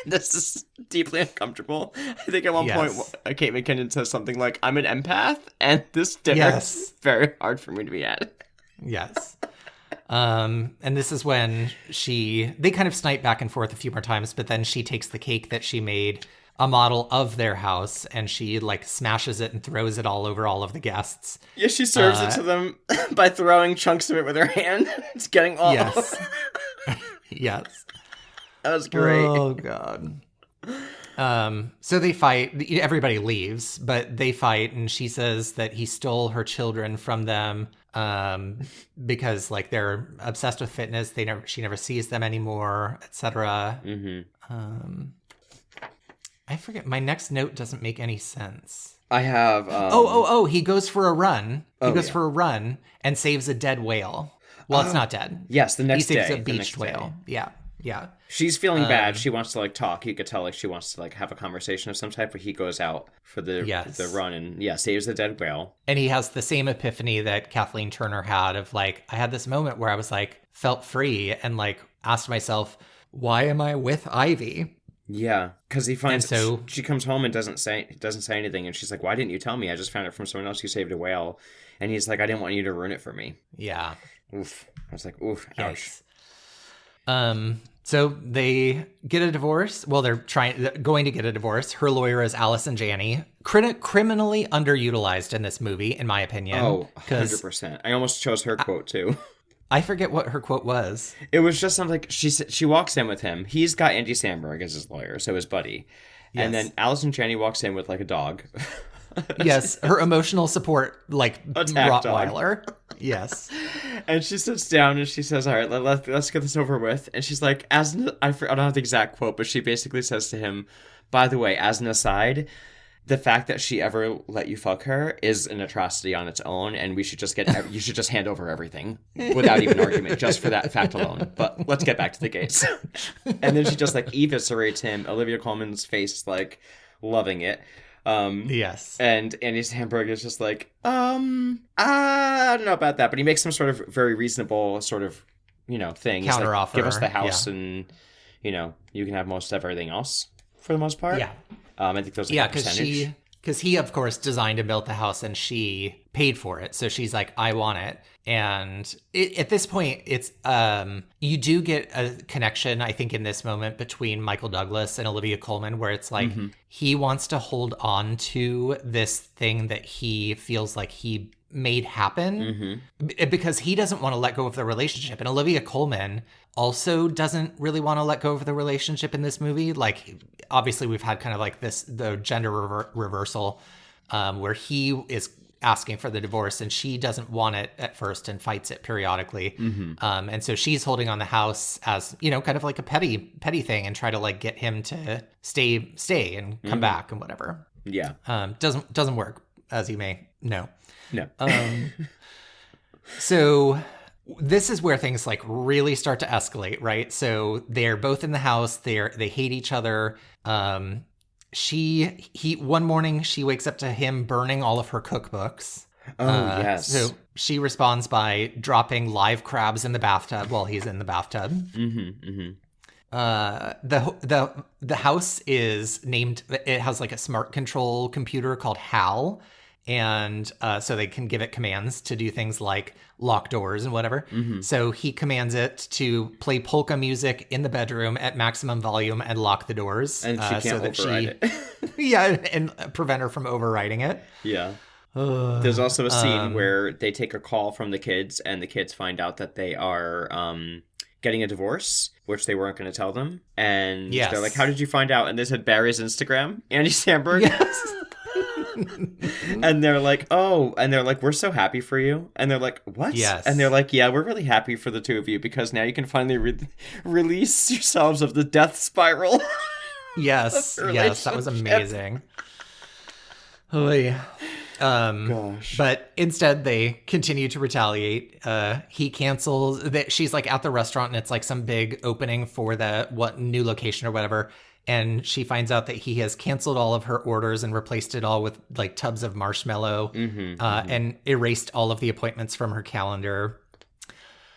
this is deeply uncomfortable. I think at one point, Kate McKinnon says something like, I'm an empath, and this dinner is very hard for me to be at. Yes. And this is when they kind of snipe back and forth a few more times, but then she takes the cake that she made, a model of their house, and she smashes it and throws it all over all of the guests. Yeah, she serves it to them by throwing chunks of it with her hand. It's getting all. Yes. Yes. That was great. Oh, God. So they fight. Everybody leaves, but they fight, and she says that he stole her children from them because they're obsessed with fitness. She never sees them anymore, etc. Mm-hmm. I forget. My next note doesn't make any sense. I have. He goes for a run. He goes for a run and saves a dead whale. Well, it's not dead. Yes, the next day. He saves a beached whale. Yeah. Yeah. She's feeling bad. She wants to like talk. You could tell like she wants to like have a conversation of some type, but he goes out for the run and saves the dead whale. And he has the same epiphany that Kathleen Turner had of like, I had this moment where I was like, felt free and like asked myself, why am I with Ivy? Yeah, because he finds she comes home and doesn't say anything, and she's like, "Why didn't you tell me? I just found it from someone else who saved a whale." And he's like, "I didn't want you to ruin it for me." Yeah. Oof. I was like, "Oof, ouch." So they get a divorce. Well, they're going to get a divorce. Her lawyer is Allison Janney, criminally underutilized in this movie, in my opinion. Oh, 100%. I almost chose her quote too. I forget what her quote was. It was just something like she walks in with him. He's got Andy Samberg as his lawyer, so his buddy. Yes. And then Allison Janney walks in with like a dog. Yes, her emotional support, like Rottweiler. Yes. And she sits down and she says, "All right, let's get this over with." And she's like, I don't have the exact quote, but she basically says to him, "By the way, as an aside, the fact that she ever let you fuck her is an atrocity on its own, and you should just hand over everything without even argument, just for that fact alone. But let's get back to the case." And then she just like eviscerates him. Olivia Colman's face like loving it. Yes. And Andy Samberg is just like, I don't know about that, but he makes some sort of very reasonable sort of, thing. Counter offer. Give us the house and, you can have most of everything else for the most part. Yeah. I think there's like a percentage. Because he, of course, designed and built the house and she paid for it. So she's like, I want it. And at this point, it's you do get a connection, I think, in this moment between Michael Douglas and Olivia Colman, where it's like he wants to hold on to this thing that he feels like he made happen because he doesn't want to let go of the relationship. And Olivia Colman also doesn't really want to let go of the relationship in this movie. Like, obviously we've had kind of like the gender reversal where he is asking for the divorce and she doesn't want it at first and fights it periodically. And so she's holding on the house as, kind of like a petty thing and try to like get him to stay and come back and whatever. Yeah. Doesn't work, as you may know. No. So this is where things like really start to escalate, right? So they're both in the house. They hate each other. One morning she wakes up to him burning all of her cookbooks. Oh, yes. So she responds by dropping live crabs in the bathtub while he's in the bathtub. The house is named. It has like a smart control computer called HAL. And so they can give it commands to do things like lock doors and whatever. So he commands it to play polka music in the bedroom at maximum volume and lock the doors. And she can't override it. Yeah, and prevent her from overriding it. Yeah. There's also a scene where they take a call from the kids and the kids find out that they are getting a divorce, which they weren't going to tell them. And they're like, "How did you find out?" And they said Barry's Instagram. Andy Samberg. Yes. And they're like, "Oh," and they're like, "We're so happy for you." And they're like, "What?" Yes. And they're like, "Yeah, we're really happy for the two of you because now you can finally release yourselves of the death spiral." Yes, that was amazing. Oh yeah. Gosh. But instead they continue to retaliate. He cancels that. She's like at the restaurant and it's like some big opening for the new location or whatever. And she finds out that he has canceled all of her orders and replaced it all with like tubs of marshmallow and erased all of the appointments from her calendar.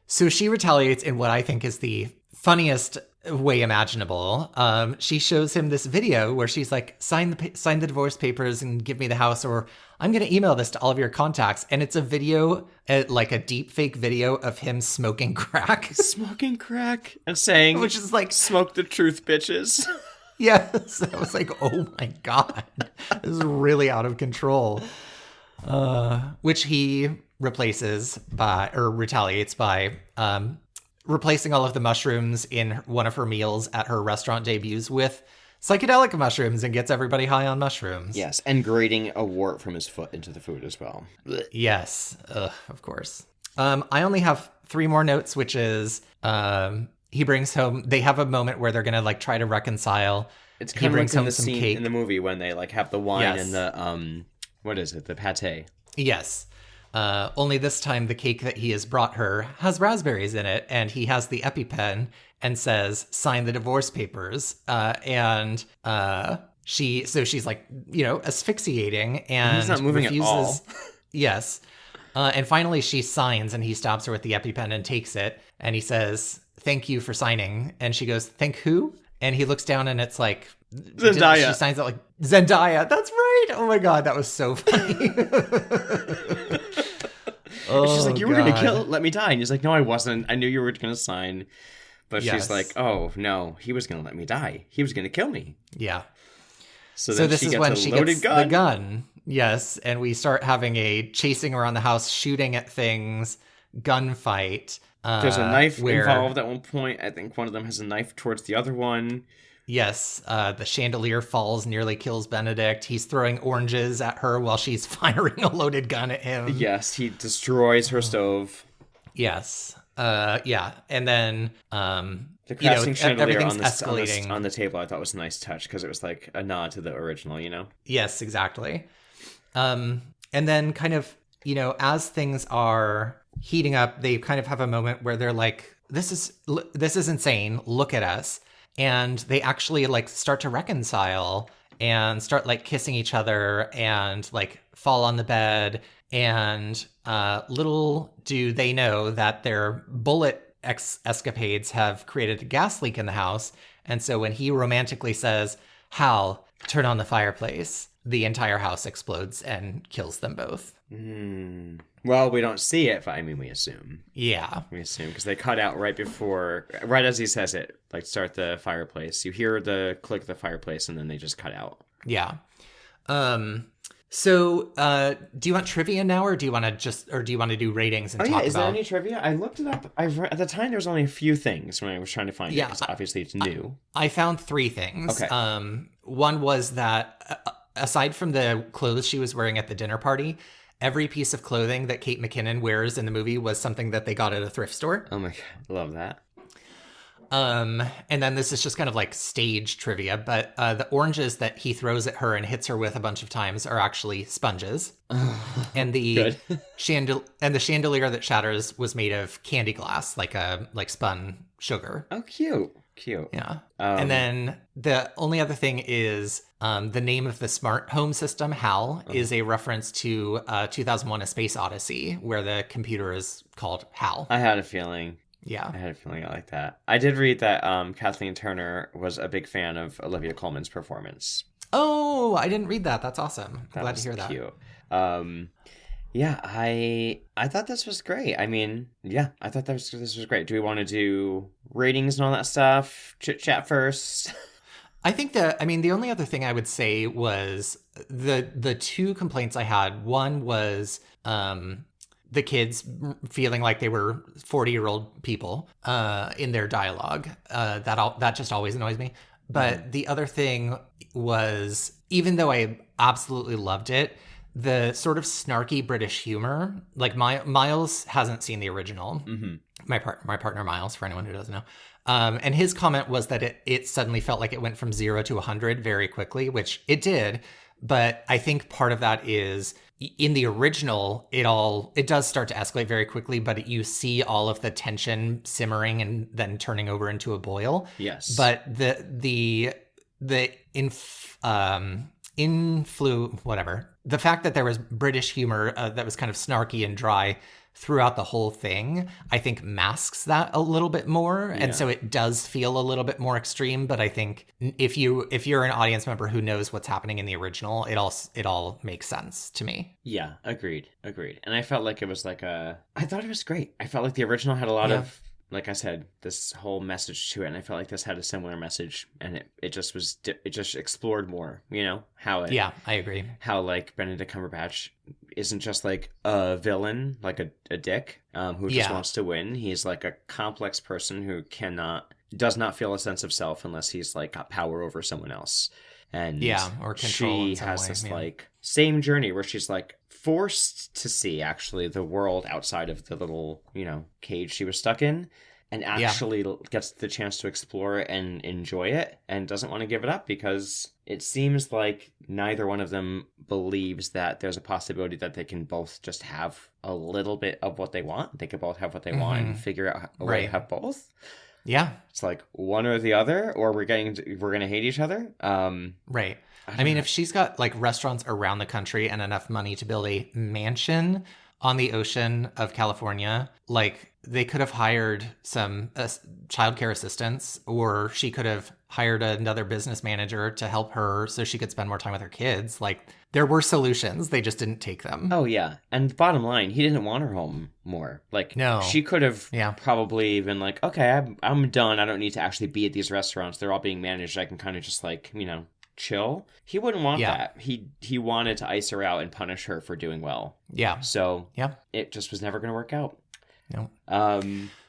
So she retaliates in what I think is the funniest way imaginable. She shows him this video where she's like, sign the divorce papers and give me the house, or I'm going to email this to all of your contacts. And it's a video, like a deep fake video of him smoking crack. And saying, which is like, "Smoke the truth, bitches." Yes, I was like, oh my God, this is really out of control. Which he retaliates by replacing all of the mushrooms in one of her meals at her restaurant debuts with psychedelic mushrooms and gets everybody high on mushrooms. Yes, and grating a wart from his foot into the food as well. Blech. Yes, of course. I only have 3 more notes, which is... he brings home. They have a moment where they're gonna like try to reconcile. It's kind of like in the scene in the movie when they like have the wine and the what is it? The pate. Yes, Only this time the cake that he has brought her has raspberries in it, and he has the EpiPen and says, "Sign the divorce papers." She's like, asphyxiating, and he's not moving refuses. At all. Yes. And finally she signs, and he stops her with the EpiPen and takes it, and he says, "Thank you for signing." And she goes, "Thank who?" And he looks down, and it's like Zendaya. She signs it like Zendaya. That's right. Oh my God, that was so funny. She's like, "You were going to let me die." And he's like, "No, I wasn't. I knew you were going to sign." But she's like, "Oh, no, he was going to let me die. He was going to kill me." Yeah. So this is when she gets the gun. Yes, and we start having a chasing around the house, shooting at things, gunfight. There's a knife involved at one point. I think one of them has a knife towards the other one. Yes, the chandelier falls, nearly kills Beneditch. He's throwing oranges at her while she's firing a loaded gun at him. Yes, he destroys her stove. Yes. Yeah, and then the crashing chandelier escalating on the table. I thought was a nice touch because it was like a nod to the original. Yes, exactly. And then kind of as things are heating up, they kind of have a moment where they're like, "This is insane. Look at us." And they actually like start to reconcile and start like kissing each other and like fall on the bed. And little do they know that their bullet escapades have created a gas leak in the house. And so when he romantically says, "Hal, turn on the fireplace," the entire house explodes and kills them both. Well, we don't see it, but we assume. Yeah. We assume because they cut out right as he says it, like start the fireplace. You hear the click of the fireplace and then they just cut out. Yeah. So, do you want trivia now, or do you want to do ratings and talk about? Is there any trivia? I looked it up. At the time there was only a few things when I was trying to find it because obviously it's new. I found 3 things. Okay. One was that aside from the clothes she was wearing at the dinner party, every piece of clothing that Kate McKinnon wears in the movie was something that they got at a thrift store. Oh my God, love that. And then this is just kind of like stage trivia, but the oranges that he throws at her and hits her with a bunch of times are actually sponges. And the chandelier that shatters was made of candy glass, like spun sugar. Oh, cute. Yeah. And then the only other thing is the name of the smart home system, HAL, is a reference to 2001: A Space Odyssey, where the computer is called HAL. I had a feeling. Yeah. I had a feeling I like that. I did read that Kathleen Turner was a big fan of Olivia Colman's performance. Oh, I didn't read that. That's awesome. I'm glad to hear that. Cute. Yeah, I thought this was great. I thought this was great. Do we want to do ratings and all that stuff? Chit chat first. I think the only other thing I would say was the 2 complaints I had. One was the kids feeling like they were 40-year-old people in their dialogue. That just always annoys me. But the other thing was, even though I absolutely loved it, the sort of snarky British humor, like Miles hasn't seen the original. Mm-hmm. My partner Miles, for anyone who doesn't know. And his comment was that it suddenly felt like it went from 0 to 100 very quickly, which it did. But I think part of that is in the original, it does start to escalate very quickly, but you see all of the tension simmering and then turning over into a boil. Yes. But the fact that there was British humor that was kind of snarky and dry throughout the whole thing, I think masks that a little bit more. Yeah. And so it does feel a little bit more extreme. But I think if you're an audience member who knows what's happening in the original, it all makes sense to me. Yeah, agreed. And I felt like it was I thought it was great. I felt like the original had a lot of, like I said, this whole message to it, and I felt like this had a similar message, and it just explored more, how it... Yeah, I agree. How, Benedict Cumberbatch isn't just, a villain, a dick, who just wants to win. He's, a complex person who does not feel a sense of self unless he's, got power over someone else. And or control she has this, same journey where she's, forced to see, actually, the world outside of the little, cage she was stuck in. and actually gets the chance to explore it and enjoy it and doesn't want to give it up because it seems like neither one of them believes that there's a possibility that they can both just have a little bit of what they want. They could both have what they want and figure out a way to have both. Yeah. It's like one or the other, or we're going to hate each other. Right. I mean, if she's got like restaurants around the country and enough money to build a mansion on the ocean of California, like they could have hired some childcare assistants, or she could have hired another business manager to help her so she could spend more time with her kids. Like there were solutions. They just didn't take them. Oh, yeah. And bottom line, he didn't want her home more. Like, no. She could have probably been like, okay, I'm done. I don't need to actually be at these restaurants. They're all being managed. I can kind of just like, chill. He wouldn't want that. He wanted to ice her out and punish her for doing well. Yeah. So it just was never going to work out. No.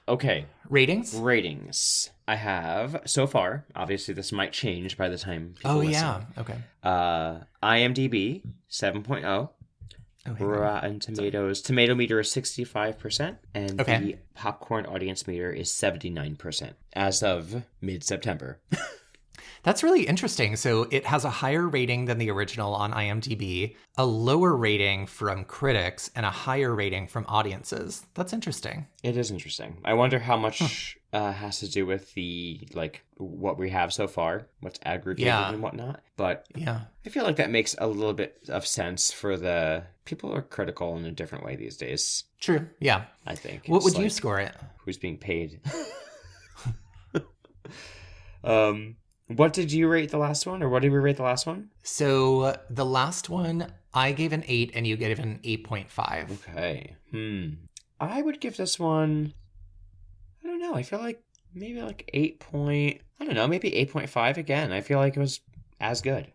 Okay. Ratings. I have so far. Obviously, this might change by the time people listen. Okay. IMDb 7.0. Rotten Tomatoes. Tomato meter is 65%, and the popcorn audience meter is 79% as of mid-September. That's really interesting. So it has a higher rating than the original on IMDb, a lower rating from critics, and a higher rating from audiences. That's interesting. It is interesting. I wonder how much has to do with the, like, what we have so far, what's aggregated and whatnot. But I feel like that makes a little bit of sense for the people are critical in a different way these days. True. Yeah. I think. What would you score it? Who's being paid? What did you rate the last one, or what did we rate the last one? So the last one, I gave an 8, and you gave an 8.5. Okay. I would give this one, I don't know, I feel like maybe like 8.5 again. I feel like it was as good.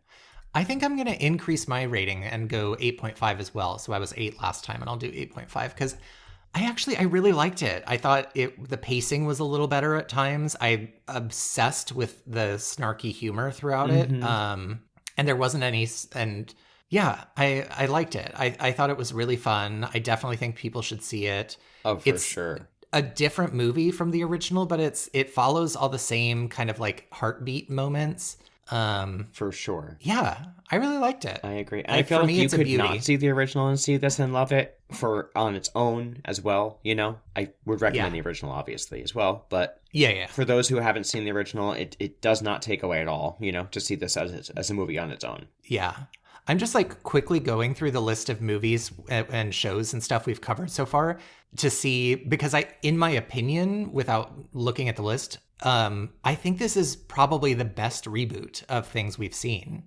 I think I'm going to increase my rating and go 8.5 as well. So I was 8 last time, and I'll do 8.5 because I really liked it. I thought the pacing was a little better at times. I obsessed with the snarky humor throughout it. And there wasn't any, and I liked it. I thought it was really fun. I definitely think people should see it. Oh, for sure. A different movie from the original, but it follows all the same kind of like heartbeat moments. For sure. Yeah, I really liked it. I agree. And I feel like you could not see the original and see this and love it on its own as well. I would recommend the original obviously as well, but for those who haven't seen the original, it does not take away at all. To see this as a movie on its own. Yeah. I'm just like quickly going through the list of movies and shows and stuff we've covered so far to see, because in my opinion, without looking at the list, I think this is probably the best reboot of things we've seen.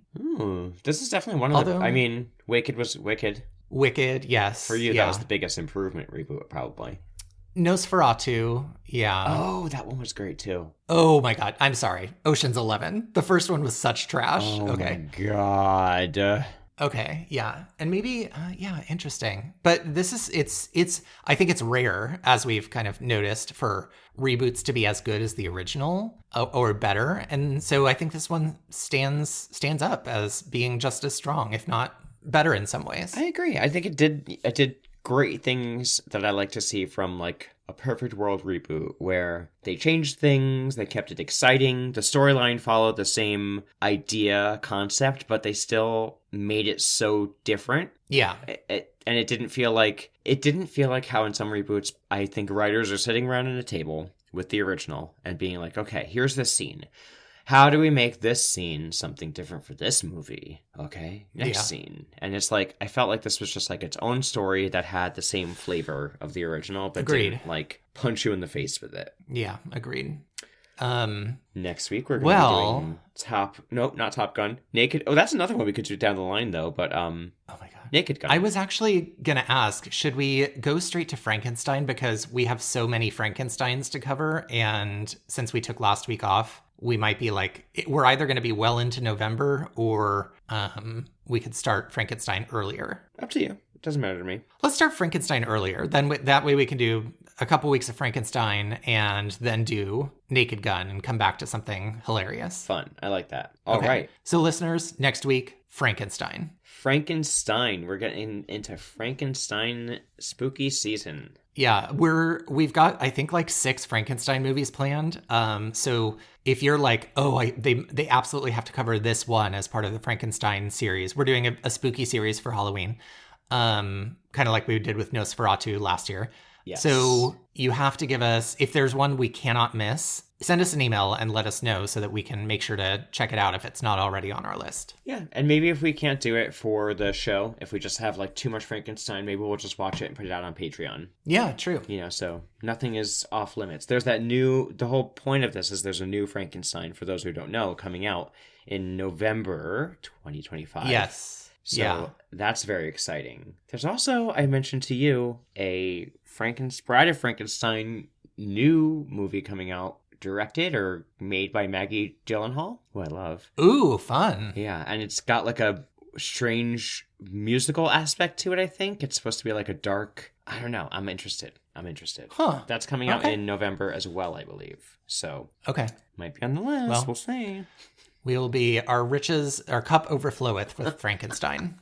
This is definitely one of them. I mean, Wicked was Wicked. Wicked, yes. For you, that was the biggest improvement reboot, probably. Nosferatu, yeah. Oh, that one was great, too. Oh, my God. I'm sorry. Ocean's 11. The first one was such trash. Oh, my God. Okay, yeah. And maybe, interesting. But it's I think it's rare, as we've kind of noticed, for reboots to be as good as the original or better. And so I think this one stands up as being just as strong, if not better in some ways. I agree. I think it did great things that I like to see from like a perfect world reboot, where they changed things, they kept it exciting, the storyline followed the same concept, but they still made it so different. Yeah. And it didn't feel like how in some reboots I think writers are sitting around at a table with the original and being like, okay, here's this scene. How do we make this scene something different for this movie? Okay, next scene. And it's like, I felt like this was just like its own story that had the same flavor of the original, but didn't like punch you in the face with it. Yeah, agreed. Next week we're going to be doing not Top Gun. Naked. Oh, that's another one we could do down the line though, but oh my God. Naked Gun. I was actually going to ask, should we go straight to Frankenstein, because we have so many Frankensteins to cover, and since we took last week off, we might be like, we're either going to be well into November, or we could start Frankenstein earlier. Up to you. It doesn't matter to me. Let's start Frankenstein earlier. Then that way we can do a couple weeks of Frankenstein and then do Naked Gun and come back to something hilarious. Fun. I like that. All right. So listeners, next week, Frankenstein. Frankenstein. We're getting into Frankenstein spooky season. Yeah, we've got, I think, like 6 Frankenstein movies planned. So if you're like, oh, they absolutely have to cover this one as part of the Frankenstein series, we're doing a spooky series for Halloween, kind of like we did with Nosferatu last year. Yes. So you have to give us, if there's one we cannot miss, send us an email and let us know so that we can make sure to check it out if it's not already on our list. Yeah, and maybe if we can't do it for the show, if we just have like too much Frankenstein, maybe we'll just watch it and put it out on Patreon. Yeah, true. You know, so nothing is off limits. There's the whole point of this is there's a new Frankenstein, for those who don't know, coming out in November 2025. Yes. So that's very exciting. There's also, I mentioned to you, a Bride of Frankenstein new movie coming out, directed or made by Maggie Gyllenhaal, who I love. Ooh, fun. Yeah, and it's got like a strange musical aspect to it, I think. It's supposed to be like a dark, I don't know. I'm interested. Huh. That's coming out in November as well, I believe. So, might be on the list. Well, we'll see. We'll be, our cup overfloweth with Frankenstein.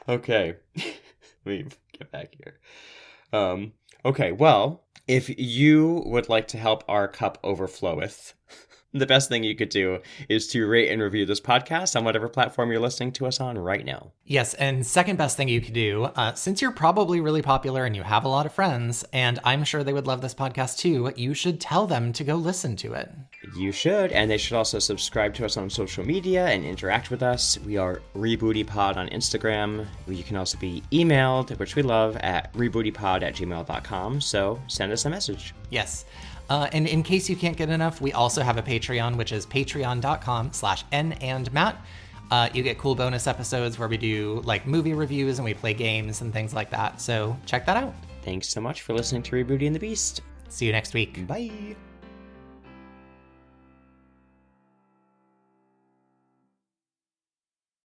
Okay. Let me get back here. Okay, well, if you would like to help our cup overfloweth, the best thing you could do is to rate and review this podcast on whatever platform you're listening to us on right now. Yes, and second best thing you could do, since you're probably really popular and you have a lot of friends, and I'm sure they would love this podcast too, you should tell them to go listen to it. You should, and they should also subscribe to us on social media and interact with us. We are RebootyPod on Instagram. You can also be emailed, which we love, at rebootypod@gmail.com, so send us a message. Yes. And in case you can't get enough, we also have a Patreon, which is patreon.com/nandmatt. You get cool bonus episodes where we do like movie reviews and we play games and things like that. So check that out. Thanks so much for listening to Rebooty and the Beast. See you next week. Bye.